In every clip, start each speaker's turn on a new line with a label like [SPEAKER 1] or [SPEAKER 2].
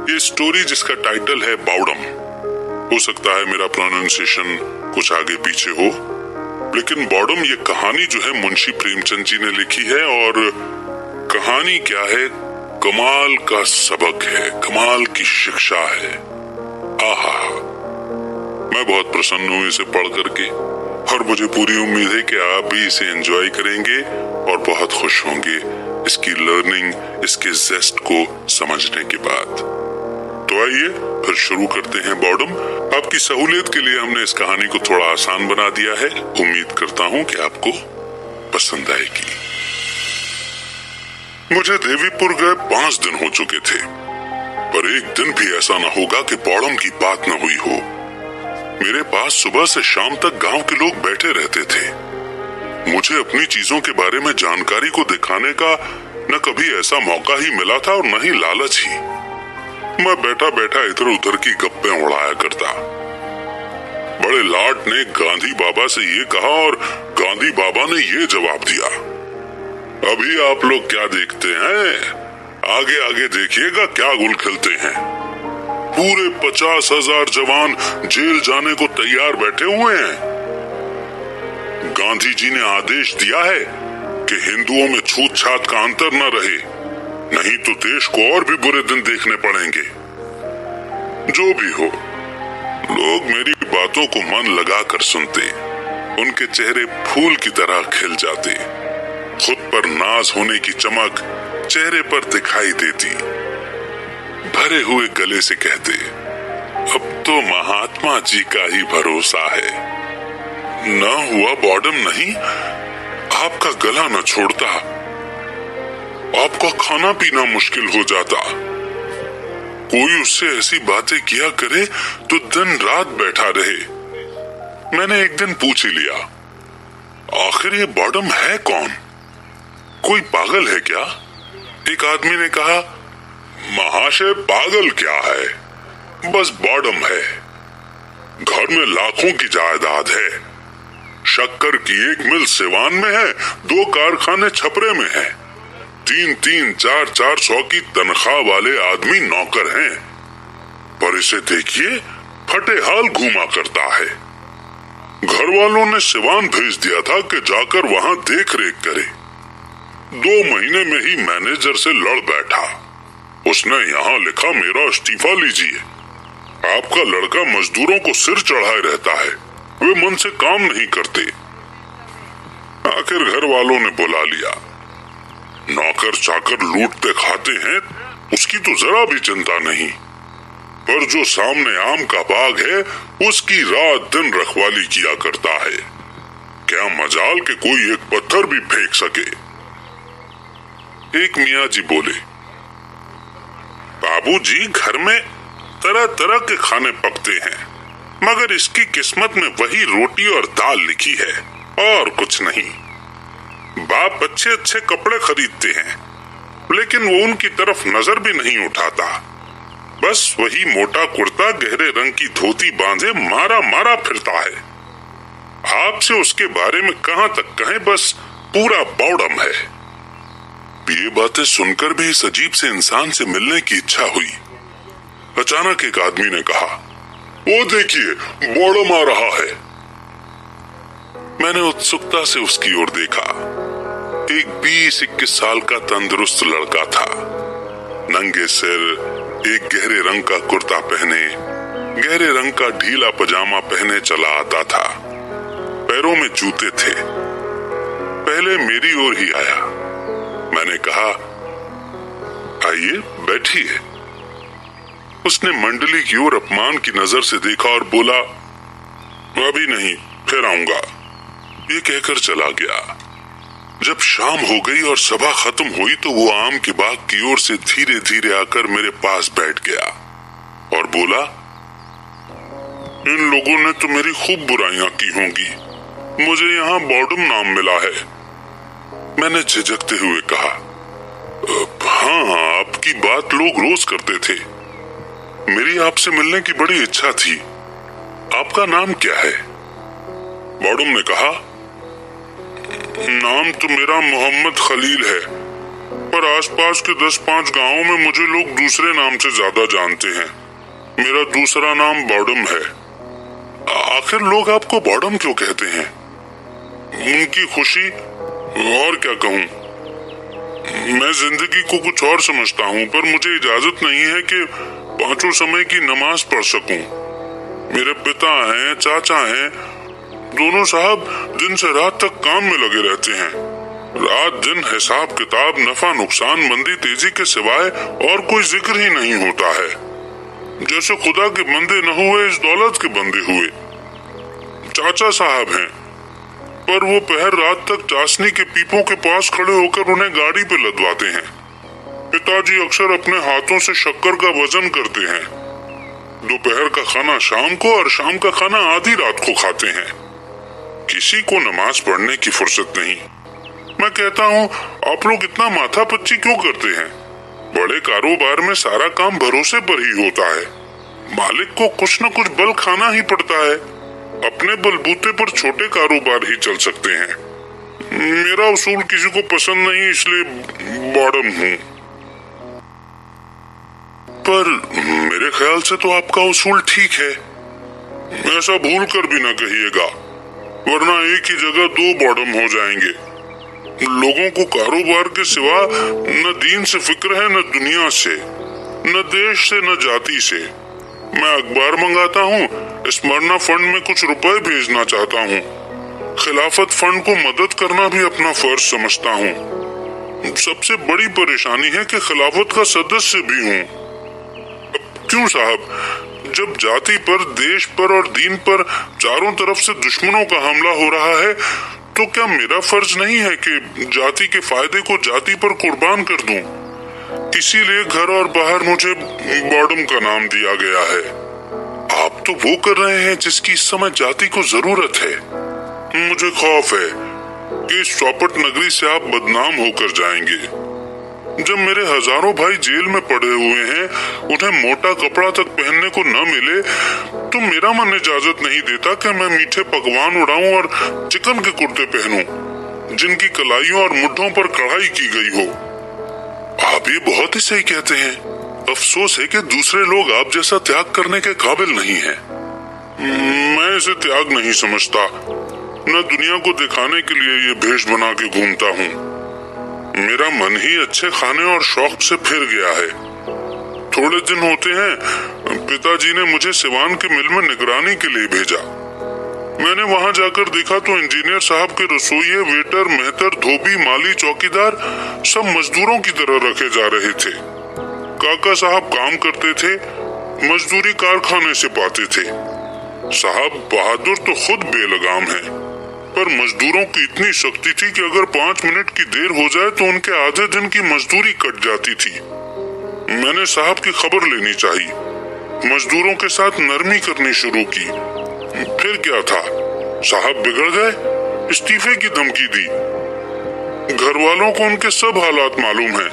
[SPEAKER 1] ये स्टोरी जिसका टाइटल है बावड़म, हो सकता है मेरा प्रोनाउंसिएशन कुछ आगे पीछे हो, लेकिन बावड़म ये कहानी जो है मुंशी प्रेमचंद जी ने लिखी है। और कहानी क्या है, कमाल का सबक है, कमाल की शिक्षा है। आहा, मैं बहुत प्रसन्न हूं इसे पढ़ करके और मुझे पूरी उम्मीद है कि आप भी इसे एंजॉय करेंगे और बहुत खुश होंगे इसकी लर्निंग, इसके जेस्ट को समझने के बाद। तो आइए फिर शुरू करते हैं बावड़म। आपकी सहूलियत के लिए हमने इस कहानी को थोड़ा आसान बना दिया है। उम्मीद करता हूं कि आपको पसंद आएगी। मुझे देवीपुर गए 5 दिन हो चुके थे, पर एक दिन भी ऐसा न होगा कि बावड़म की बात न हुई हो। मेरे पास सुबह से शाम तक गांव के लोग बैठे रहते थे। मुझे अपनी चीजों के बारे में जानकारी को दिखाने का न कभी ऐसा मौका ही मिला था और न ही लालच ही। मैं बैठा बैठा इधर उधर की गप्पे उड़ाया करता। बड़े लाट ने गांधी बाबा से ये कहा और गांधी बाबा ने ये जवाब दिया। अभी आप लोग क्या देखते हैं, आगे आगे देखिएगा क्या गुल खिलते हैं। पूरे 50,000 जवान जेल जाने को तैयार बैठे हुए हैं। गांधी जी ने आदेश दिया है कि हिंदुओं में छूत छात का अंतर न रहे, नहीं तो देश को और भी बुरे दिन देखने पड़ेंगे। जो भी हो, लोग मेरी बातों को मन लगाकर सुनते, उनके चेहरे फूल की तरह खिल जाते, खुद पर नाज होने की चमक चेहरे पर दिखाई देती। भरे हुए गले से कहते, अब तो महात्मा जी का ही भरोसा है। न हुआ बावड़म नहीं, आपका गला न छोड़ता, आपका खाना पीना मुश्किल हो जाता। कोई उससे ऐसी बातें किया करे तो दिन रात बैठा रहे। मैंने एक दिन पूछ ही लिया, आखिर ये बावड़म है कौन, कोई पागल है क्या? एक आदमी ने कहा, महाशय पागल क्या है, बस बावड़म है। घर में लाखों की जायदाद है, शक्कर की एक मिल सिवान में है, 2 कारखाने छपरे में है, 3-3, 4-400 की तनख्वाह वाले आदमी नौकर हैं। पर इसे देखिए, फटे हाल घूमा करता है। घर वालों ने सिवान भेज दिया था कि जाकर वहां देख रेख करे। 2 महीने में ही मैनेजर से लड़ बैठा। उसने यहाँ लिखा, मेरा इस्तीफा लीजिए। आपका लड़का मजदूरों को सिर चढ़ाए रहता है, वे मन से काम नहीं करते। आखिर घर वालों ने बुला लिया। नौकर चाकर लूटते खाते हैं, उसकी तो जरा भी चिंता नहीं, पर जो सामने आम का बाग है उसकी रात दिन रखवाली किया करता है। क्या मजाल के कोई एक पत्थर भी फेंक सके। एक मियाँ जी बोले, बाबूजी घर में तरह तरह के खाने पकते हैं, मगर इसकी किस्मत में वही रोटी और दाल लिखी है और कुछ नहीं। बाप अच्छे अच्छे कपड़े खरीदते हैं, लेकिन वो उनकी तरफ नजर भी नहीं उठाता। बस वही मोटा कुर्ता गहरे रंग की धोती बांधे मारा मारा फिरता है। आपसे उसके बारे में कहां तक कहें, बस पूरा बावड़म है। ये बातें सुनकर भी इस अजीब से इंसान से मिलने की इच्छा हुई। अचानक एक आदमी ने कहा, वो देखिए बावड़म आ रहा है। मैंने उत्सुकता से उसकी ओर देखा। एक 20-21 साल का तंदुरुस्त लड़का था। नंगे सिर, एक गहरे रंग का कुर्ता पहने, गहरे रंग का ढीला पजामा पहने चला आता था। पैरों में जूते थे। पहले मेरी ओर ही आया। मैंने कहा, आइए बैठिए। उसने मंडली की ओर अपमान की नजर से देखा और बोला, अभी नहीं, फिर आऊंगा। ये कहकर चला गया। जब शाम हो गई और सभा खत्म हुई तो वो आम के बाग की ओर से धीरे धीरे आकर मेरे पास बैठ गया और बोला, इन लोगों ने तो मेरी खूब बुराइयां की होंगी, मुझे यहाँ बावड़म नाम मिला है। मैंने झिझकते हुए कहा, हाँ, आपकी बात लोग रोज करते थे। मेरी आपसे मिलने की बड़ी इच्छा थी। आपका नाम क्या है? बावड़म ने कहा, नाम तो मेरा मोहम्मद खलील है, पर आसपास के 10-5 गांवों में मुझे लोग दूसरे नाम से ज्यादा जानते हैं। मेरा दूसरा नाम बॉडम है। आखिर लोग आपको बॉडम क्यों कहते हैं? उनकी खुशी, और क्या कहूँ। मैं जिंदगी को कुछ और समझता हूँ, पर मुझे इजाजत नहीं है कि 5 समय की नमाज पढ़ सकूं। मेरे पिता हैं, चाचा हैं, दोनों साहब दिन से रात तक काम में लगे रहते हैं। रात दिन हिसाब किताब, नफा नुकसान, मंदी तेजी के सिवाय और कोई जिक्र ही नहीं होता है। जैसे खुदा के बंदे न हुए, इस दौलत के बंदे हुए। चाचा साहब हैं, पर वो पहर रात तक चाशनी के पीपों के पास खड़े होकर उन्हें गाड़ी पे लदवाते हैं। पिताजी अक्सर अपने हाथों से शक्कर का वजन करते हैं। दोपहर का खाना शाम को और शाम का खाना आधी रात को खाते हैं। किसी को नमाज पढ़ने की फुर्सत नहीं। मैं कहता हूँ, आप लोग इतना माथा पच्ची क्यों करते हैं? बड़े कारोबार में सारा काम भरोसे पर ही होता है। मालिक को कुछ न कुछ बल खाना ही पड़ता है। अपने बलबूते पर छोटे कारोबार ही चल सकते हैं। मेरा उसूल किसी को पसंद नहीं, इसलिए बॉडम हूँ। पर मेरे ख्याल से तो आपका उसूल ठीक है। ऐसा भूल कर भी ना कहिएगा, वरना एक ही जगह 2 बॉडम हो जाएंगे। लोगों को कारोबार के सिवा न दीन से फिक्र है, न दुनिया से, न देश से, न जाति से। मैं अखबार मंगाता हूँ, स्मरणा फंड में कुछ रुपए भेजना चाहता हूँ। खिलाफत फंड को मदद करना भी अपना फर्ज समझता हूँ। सबसे बड़ी परेशानी है कि खिलाफत का सदस्य भी हूँ। क्यों साहब, जब जाति पर, देश पर और दीन पर चारों तरफ से दुश्मनों का हमला हो रहा है, तो क्या मेरा फर्ज नहीं है कि जाति के फायदे को जाति पर कुर्बान कर दूं? इसीलिए घर और बाहर मुझे बॉडम का नाम दिया गया है। आप तो वो कर रहे हैं जिसकी इस समय जाति को जरूरत है। मुझे खौफ है कि इस चौपट नगरी से आप बदनाम होकर जाएंगे। जब मेरे हजारों भाई जेल में पड़े हुए हैं, उन्हें मोटा कपड़ा तक पहनने को न मिले, तो मेरा मन इजाजत नहीं देता कि मैं मीठे पकवान उड़ाऊं और चिकन के कुर्ते पहनूं, जिनकी कलाइयों और मुड्ढों पर कढ़ाई की गई हो। आप ये बहुत ही सही कहते हैं। अफसोस है कि दूसरे लोग आप जैसा त्याग करने के काबिल नहीं हैं। मैं इसे त्याग नहीं समझता। न दुनिया को दिखाने के लिए ये भेष बना के घूमता हूँ। मेरा मन ही अच्छे खाने और शौक से फिर गया है। थोड़े दिन होते हैं पिताजी ने मुझे सिवान के मिल में निगरानी के लिए भेजा। मैंने वहां जाकर देखा तो इंजीनियर साहब के रसोइये, वेटर, मेहतर, धोबी, माली, चौकीदार सब मजदूरों की तरह रखे जा रहे थे। काका साहब काम करते थे, मजदूरी कारखाने से पाते थे। साहब बहादुर तो खुद बेलगाम है, पर मजदूरों की इतनी शक्ति थी कि अगर 5 मिनट की देर हो जाए तो उनके आधे दिन की मजदूरी कट जाती थी। मैंने साहब की खबर लेनी चाहिए। मजदूरों के साथ नरमी करनी शुरू की। फिर क्या था, साहब बिगड़ गए, इस्तीफे की धमकी दी। घर वालों को उनके सब हालात मालूम है।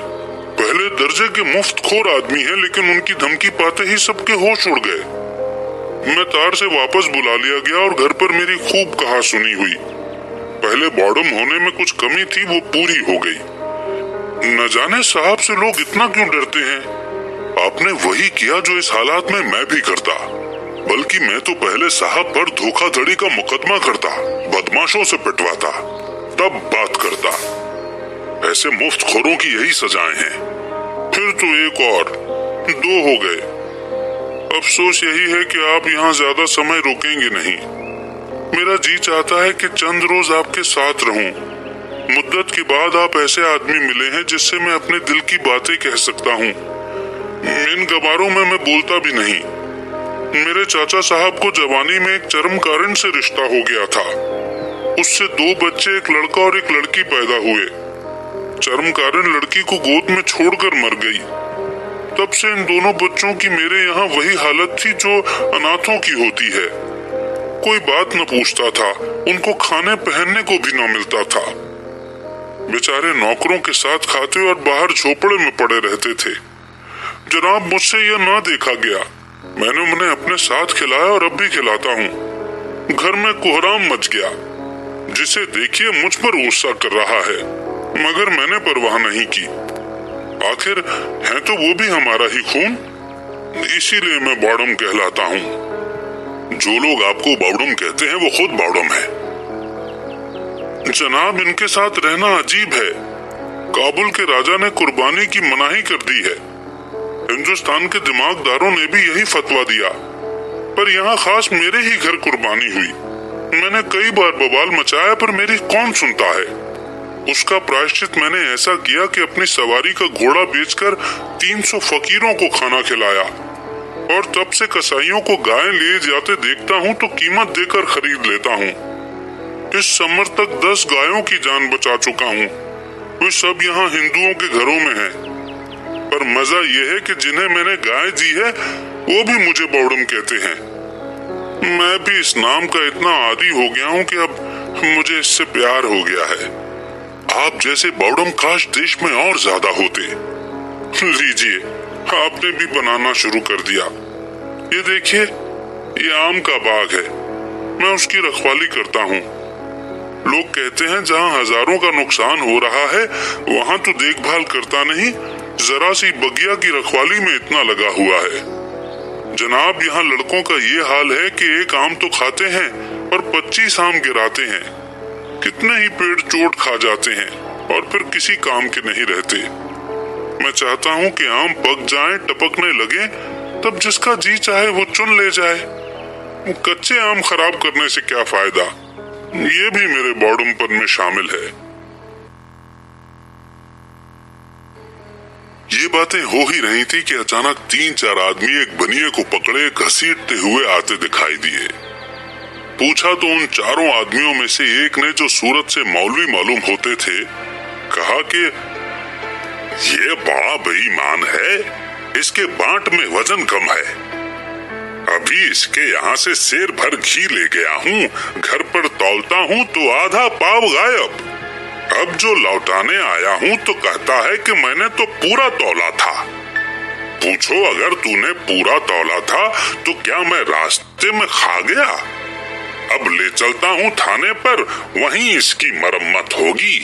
[SPEAKER 1] पहले दर्जे के मुफ्तखोर आदमी हैं, लेकिन उनकी धमकी पाते ही सबके होश उड़ गए। मैं तार से वापस बुला लिया गया और घर पर मेरी खूब कहा सुनी हुई। पहले बॉडम होने में कुछ कमी थी, वो पूरी हो गई। न जाने साहब से लोग इतना क्यों डरते हैं। आपने वही किया जो इस हालात में मैं भी करता। बल्कि मैं तो पहले साहब पर धोखाधड़ी का मुकदमा करता, बदमाशों से पिटवाता, तब बात करता। ऐसे मुफ्तखोरों की यही सजाएं हैं। फिर तो एक और 2 हो गए। अफसोस यही है कि आप यहाँ ज्यादा समय रुकेंगे नहीं। मेरा जी चाहता है कि चंद रोज आपके साथ रहूं। मुद्दत के बाद आप ऐसे आदमी मिले हैं जिससे मैं अपने दिल की बातें कह सकता हूँ। इन गवारों में मैं बोलता भी नहीं। मेरे चाचा साहब को जवानी में एक चरमकारिन से रिश्ता हो गया था। उससे 2 बच्चे, एक लड़का और एक लड़की पैदा हुए। चरमकारिन लड़की को गोद में छोड़कर मर गई। तब से इन दोनों बच्चों की मेरे यहाँ वही हालत थी जो अनाथों की होती है। कोई बात न पूछता था, उनको खाने पहनने को भी न मिलता था। बेचारे नौकरों के साथ खाते और बाहर झोपड़े में पड़े रहते थे। जनाब, मुझसे यह न देखा गया। मैंने उन्हें अपने साथ खिलाया और अब भी खिलाता हूँ। घर में कोहराम मच गया। जिसे देखिए मुझ पर गुस्सा कर रहा है, मगर मैंने परवाह नहीं की। आखिर है तो वो भी हमारा ही खून, इसीलिए मैं बावड़म कहलाता हूँ। जो लोग आपको बावड़म कहते हैं वो खुद बावड़म है। जनाब, इनके साथ रहना अजीब है। काबुल के राजा ने कुर्बानी की मनाही कर दी है। हिंदुस्तान के दिमागदारों ने भी यही फतवा दिया, पर यहाँ खास मेरे ही घर कुर्बानी हुई। मैंने कई बार बवाल मचाया पर मेरी कौन सुनता है। उसका प्रायश्चित मैंने ऐसा किया कि अपनी सवारी का घोड़ा बेचकर 300 फकीरों को खाना खिलाया, और तब से कसाईयों को गाय ले जाते देखता हूँ तो कीमत देकर खरीद लेता हूँ। इस समर तक 10 गायों की जान बचा चुका हूँ। वे सब यहाँ हिंदुओं के घरों में हैं, पर मजा यह है कि जिन्हें मैंने गाय दी है वो भी मुझे बावड़म कहते हैं। मैं भी इस नाम का इतना आदी हो गया हूँ कि अब मुझे इससे प्यार हो गया है। आप जैसे बावड़म काश देश में और ज्यादा होते। लीजिए, आपने भी बनाना शुरू कर दिया। ये देखिए, ये आम का बाग है। मैं उसकी रखवाली करता हूँ। लोग कहते हैं जहाँ हजारों का नुकसान हो रहा है वहाँ तो देखभाल करता नहीं, जरा सी बगिया की रखवाली में इतना लगा हुआ है। जनाब, यहाँ लड़कों का ये हाल है कि एक आम तो खाते हैं और 25 आम गिराते हैं। कितने ही पेड़ चोट खा जाते हैं और फिर किसी काम के नहीं रहते। मैं चाहता हूँ कि आम पक जाएं, टपकने लगे, तब जिसका जी चाहे वो चुन ले जाए। कच्चे आम खराब करने से क्या फायदा। ये भी मेरे बावड़मपन में शामिल है। ये बातें हो ही रही थी कि अचानक 3-4 आदमी एक बनिए को पकड़े घसीटते हुए आते दिखाई दिए। पूछा तो उन चारों आदमियों में से एक ने, जो सूरत से मौलवी मालूम होते थे, कहा कि ये बड़ा बेईमान है, इसके बांट में वजन कम है। अभी इसके यहाँ से सेर भर घी ले गया हूँ, घर पर तौलता हूँ तो आधा पाव गायब। अब जो लौटाने आया हूँ तो कहता है कि मैंने तो पूरा तौला था। पूछो, अगर तूने पूरा तौला था तो क्या मैं रास्ते में खा गया? अब ले चलता हूँ थाने पर, वहीं इसकी मरम्मत होगी।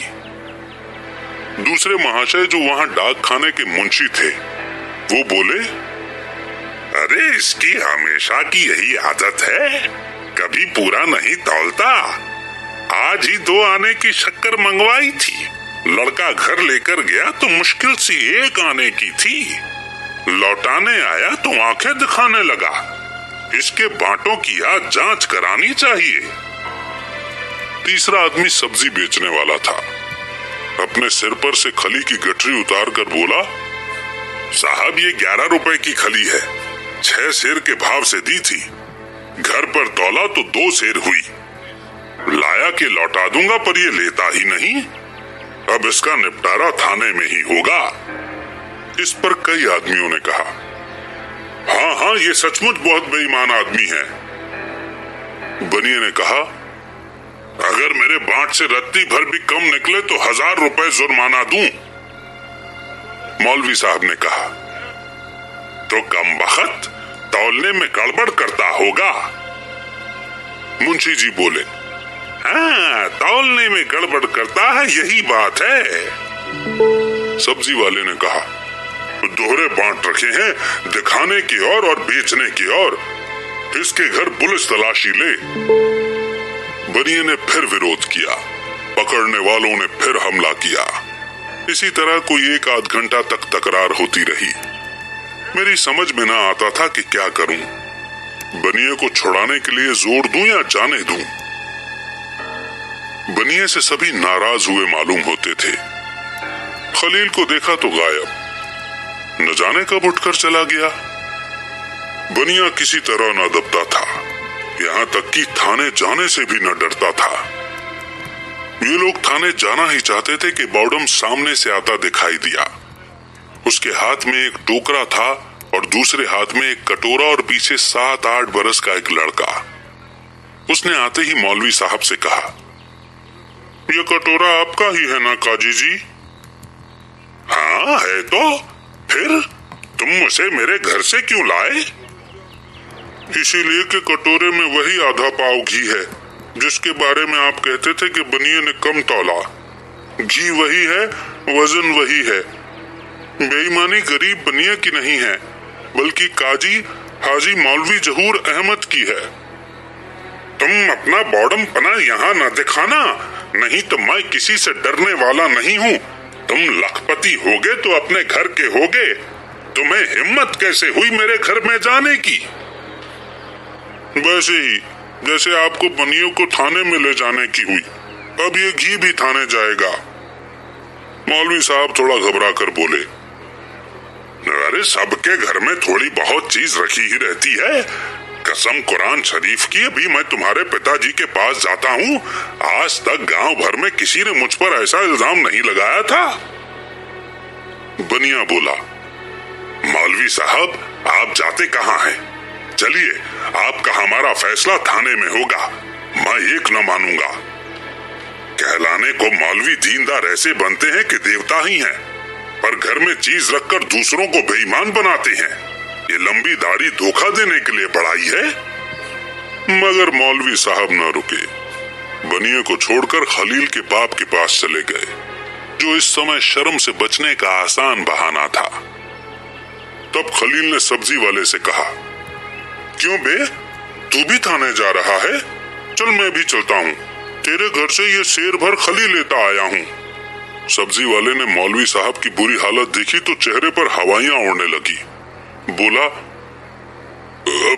[SPEAKER 1] दूसरे महाशय, जो वहाँ डाक खाने के मुंशी थे, वो बोले, अरे इसकी हमेशा की यही आदत है, कभी पूरा नहीं तौलता। आज ही 2 आने की शक्कर मंगवाई थी, लड़का घर लेकर गया तो मुश्किल से 1 आने की थी। लौटाने आया तो आंखें दिखाने लगा। इसके बांटों की आज जांच करानी चाहिए। तीसरा आदमी सब्जी बेचने वाला था। अपने सिर पर से खली की गठरी उतार कर बोला, साहब ये 11 रुपए की खली है, 6 सेर के भाव से दी थी। घर पर तौला तो 2 सेर हुई। लाया के लौटा दूंगा, पर ये लेता ही नहीं। अब इसका निपटारा थाने में ही होगा। इस पर कई आदमियों ने कहा, हाँ हाँ, ये सचमुच बहुत बेईमान आदमी है। बनिए ने कहा, अगर मेरे बांट से रत्ती भर भी कम निकले तो 1000 रुपए जुर्माना दूं। मौलवी साहब ने कहा, तो कम बखत तौलने में गड़बड़ करता होगा। मुंशी जी बोले, हाँ, तौलने में गड़बड़ करता है, यही बात है। सब्जी वाले ने कहा, दोहरे बांट रखे हैं, दिखाने की और बेचने की और। इसके घर पुलिस तलाशी ले। बनिए ने फिर विरोध किया। पकड़ने वालों ने फिर हमला किया। इसी तरह कोई 1 आध घंटा तक तकरार होती रही। मेरी समझ में ना आता था कि क्या करूं। बनिए को छुड़ाने के लिए जोर दूं या जाने दूं। बनिए से सभी नाराज हुए मालूम होते थे। खलील को देखा तो गायब, न जाने कब उठकर चला गया। बनिया किसी तरह न दबता था, यहाँ तक कि थाने जाने से भी न डरता था। ये लोग थाने जाना ही चाहते थे कि बावड़म सामने से आता दिखाई दिया। उसके हाथ में एक टोकरा था और दूसरे हाथ में एक कटोरा और पीछे 7-8 बरस का एक लड़का। उसने आते ही मौलवी साहब से कहा, यह कटोरा आपका ही है ना काजी जी? हाँ है तो फिर तुम उसे मेरे घर से क्यों लाए? इसीलिए कि कटोरे में वही आधा पाव घी है जिसके बारे में आप कहते थे कि बनिए ने कम तौला। घी वही है, वजन वही है। बेईमानी गरीब बनिया की नहीं है, बल्कि काजी हाजी मौलवी जहूर अहमद की है। तुम अपना बॉडम पना यहाँ न दिखाना, नहीं तो मैं किसी से डरने वाला नहीं हूँ। तुम लखपति होगे तो अपने घर के होगे, तुम्हें हिम्मत कैसे हुई मेरे घर में जाने की? वैसे ही जैसे आपको बनियों को थाने में ले जाने की हुई, अब ये घी भी थाने जाएगा। मौलवी साहब थोड़ा घबरा कर बोले, अरे सबके घर में थोड़ी बहुत चीज रखी ही रहती है। कसम कुरान शरीफ की, अभी मैं तुम्हारे पिताजी के पास जाता हूँ, आज तक गांव भर में किसी ने मुझ पर ऐसा इल्जाम नहीं लगाया था। बनिया बोला, मौलवी साहब आप जाते कहाँ हैं? चलिए, आपका हमारा फैसला थाने में होगा, मैं एक न मानूंगा। कहलाने को मौलवी दीनदार ऐसे बनते हैं कि देवता ही हैं, पर घर में चीज रखकर दूसरों को बेईमान बनाते हैं। ये लंबी दाढ़ी धोखा देने के लिए बढ़ाई है। मगर मौलवी साहब न रुके, बनिए को छोड़कर खलील के बाप के पास चले गए, जो इस समय शर्म से बचने का आसान बहाना था। तब खलील ने सब्जी वाले से कहा, क्यों बे, तू भी थाने जा रहा है? चल मैं भी चलता हूँ, तेरे घर से ये शेर भर खली लेता आया हूँ। सब्जी वाले ने मौलवी साहब की बुरी हालत देखी तो चेहरे पर हवाइयां उड़ने लगी। बोला,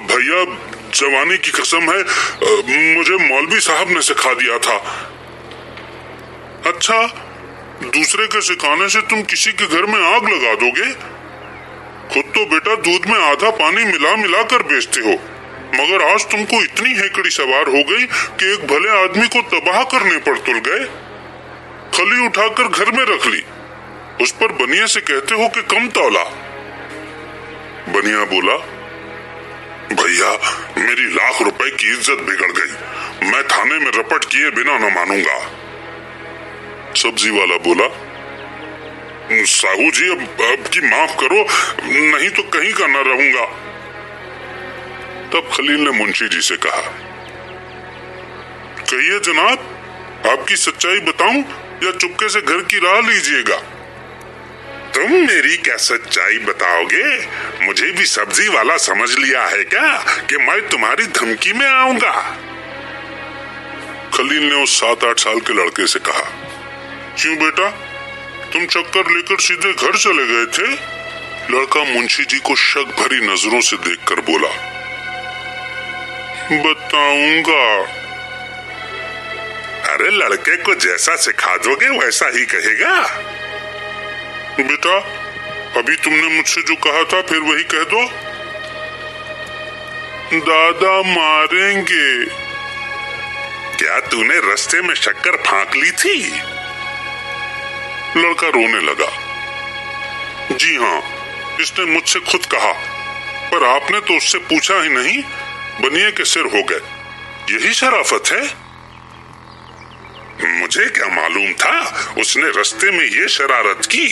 [SPEAKER 1] भैया जवानी की कसम है, मुझे मौलवी साहब ने सिखा दिया था। अच्छा, दूसरे के सिखाने से तुम किसी के घर में आग लगा दोगे? खुद तो बेटा दूध में आधा पानी मिला मिला कर बेचते हो, मगर आज तुमको इतनी हेकड़ी सवार हो गई कि एक भले आदमी को तबाह करने पर तुल गए। खली उठाकर घर में रख ली, उस पर बनिया से कहते हो कि कम तौला। बनिया बोला, भैया मेरी लाख रुपए की इज्जत बिगड़ गई, मैं थाने में रपट किए बिना न मानूंगा। सब्जी वाला बोला, साहू जी अब की माफ करो, नहीं तो कहीं का न रहूंगा। तब खलील ने मुंशी जी से कहा, कहिए जनाब, आपकी सच्चाई बताऊं या चुपके से घर की राह लीजिएगा? तुम मेरी क्या सच्चाई बताओगे? मुझे भी सब्जी वाला समझ लिया है क्या कि मैं तुम्हारी धमकी में आऊंगा? खलील ने उस 7-8 साल के लड़के से कहा, क्यों बेटा, तुम चक्कर लेकर सीधे घर चले गए थे? लड़का मुंशी जी को शक भरी नजरों से देखकर बोला, बताऊंगा। अरे लड़के को जैसा सिखा दोगे वैसा ही कहेगा। बेटा अभी तुमने मुझसे जो कहा था फिर वही कह दो। दादा मारेंगे। क्या तूने रास्ते में शक्कर फांक ली थी? लड़का रोने लगा। जी हाँ, इसने मुझसे खुद कहा, पर आपने तो उससे पूछा ही नहीं, बनिए के सिर हो गए। यही शराफत है? मुझे क्या मालूम था उसने रास्ते में ये शरारत की।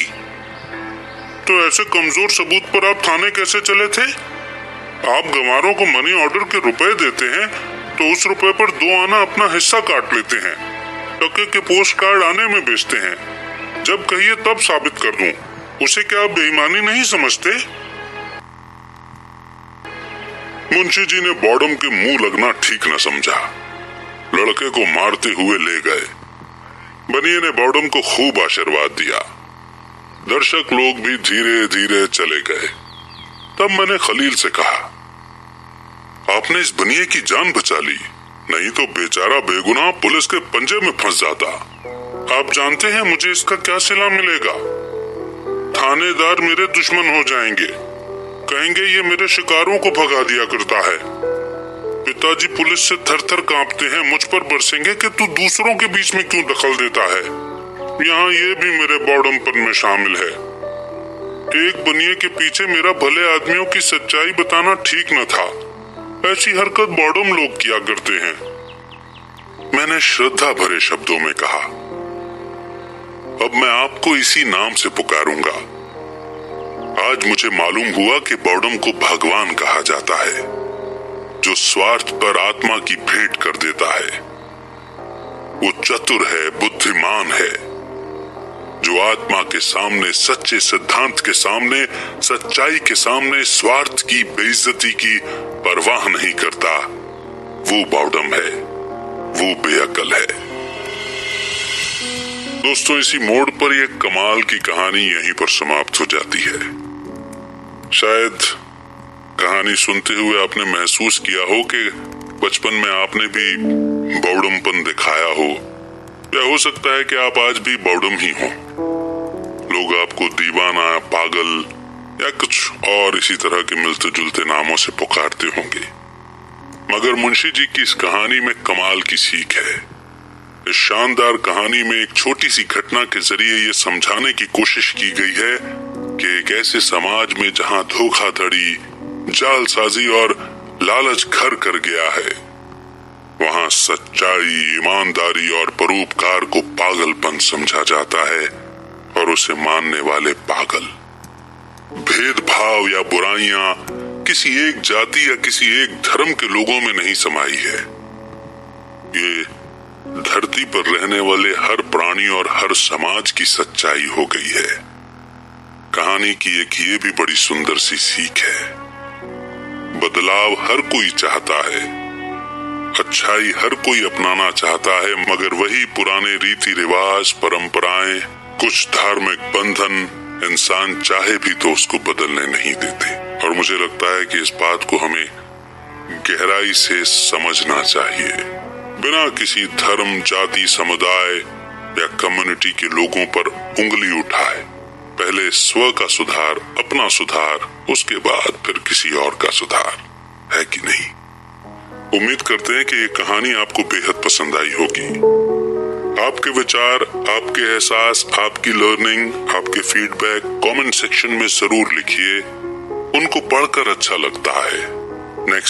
[SPEAKER 1] तो ऐसे कमजोर सबूत पर आप थाने कैसे चले थे? आप गंवारों को मनी ऑर्डर के रुपए देते हैं तो उस रुपए पर 2 आना अपना हिस्सा काट लेते हैं, टके के पोस्ट कार्ड आने में बेचते हैं। जब कहिए तब साबित कर दूं, उसे क्या आप बेईमानी नहीं समझते? मुंशी जी ने बॉडम के मुंह लगना ठीक न समझा, लड़के को मारते हुए ले गए। बनिए ने बॉडम को खूब आशीर्वाद दिया। दर्शक लोग भी धीरे धीरे चले गए। तब मैंने खलील से कहा, आपने इस बनिए की जान बचा ली, नहीं तो बेचारा बेगुनाह पुलिस के पंजे में फंस जाता। आप जानते हैं मुझे इसका क्या सिला मिलेगा? थानेदार मेरे दुश्मन हो जाएंगे, कहेंगे ये मेरे शिकारों को भगा दिया करता है। पिताजी पुलिस से थर-थर कांपते हैं, मुझ पर बरसेंगे कि तू दूसरों के बीच में क्यों दखल देता है। यहाँ ये भी मेरे बॉडमपन में शामिल है। एक बनिए के पीछे मेरा भले आदमियों की सच्चाई बताना ठीक न था। ऐसी हरकत बॉडम लोग किया करते हैं। मैंने श्रद्धा भरे शब्दों में कहा, अब मैं आपको इसी नाम से पुकारूंगा। आज मुझे मालूम हुआ कि बॉडम को भगवान कहा जाता है, जो स्वार्थ पर आत्मा की भेंट कर देता है। वो चतुर है, बुद्धिमान है, जो आत्मा के सामने, सच्चे सिद्धांत के सामने, सच्चाई के सामने स्वार्थ की, बेइज्जती की परवाह नहीं करता, वो बॉर्डम है, वो बेअक्ल है। दोस्तों, इसी मोड़ पर यह कमाल की कहानी यहीं पर समाप्त हो जाती है। शायद कहानी सुनते हुए आपने महसूस किया हो कि बचपन में आपने भी बौड़मपन दिखाया हो, या हो सकता है कि आप आज भी बौड़म ही हो। लोग आपको दीवाना, पागल या कुछ और इसी तरह के मिलते जुलते नामों से पुकारते होंगे। मगर मुंशी जी की इस कहानी में कमाल की सीख है। इस शानदार कहानी में एक छोटी सी घटना के जरिए ये समझाने की कोशिश की गई है कि एक ऐसे समाज में जहां धोखाधड़ी, जालसाजी और लालच घर कर गया है, वहां सच्चाई, ईमानदारी और परोपकार को पागलपन समझा जाता है और उसे मानने वाले पागल। भेदभाव या बुराइयां किसी एक जाति या किसी एक धर्म के लोगों में नहीं समाई है। ये धरती पर रहने वाले हर प्राणी और हर समाज की सच्चाई हो गई है। कहानी की एक ये भी बड़ी सुंदर सी सीख है। बदलाव हर कोई चाहता है, अच्छाई हर कोई अपनाना चाहता है, मगर वही पुराने रीति रिवाज, परंपराएं, कुछ धार्मिक बंधन इंसान चाहे भी तो उसको बदलने नहीं देते। और मुझे लगता है कि इस बात को हमें गहराई से समझना चाहिए, बिना किसी धर्म, जाति, समुदाय या कम्युनिटी के लोगों पर उंगली उठाए। पहले स्व का सुधार, अपना सुधार, उसके बाद फिर किसी और का सुधार, है कि नहीं? उम्मीद करते हैं कि ये कहानी आपको बेहद पसंद आई होगी। आपके विचार, आपके एहसास, आपकी लर्निंग, आपके फीडबैक कमेंट सेक्शन में जरूर लिखिए। उनको पढ़कर अच्छा लगता है।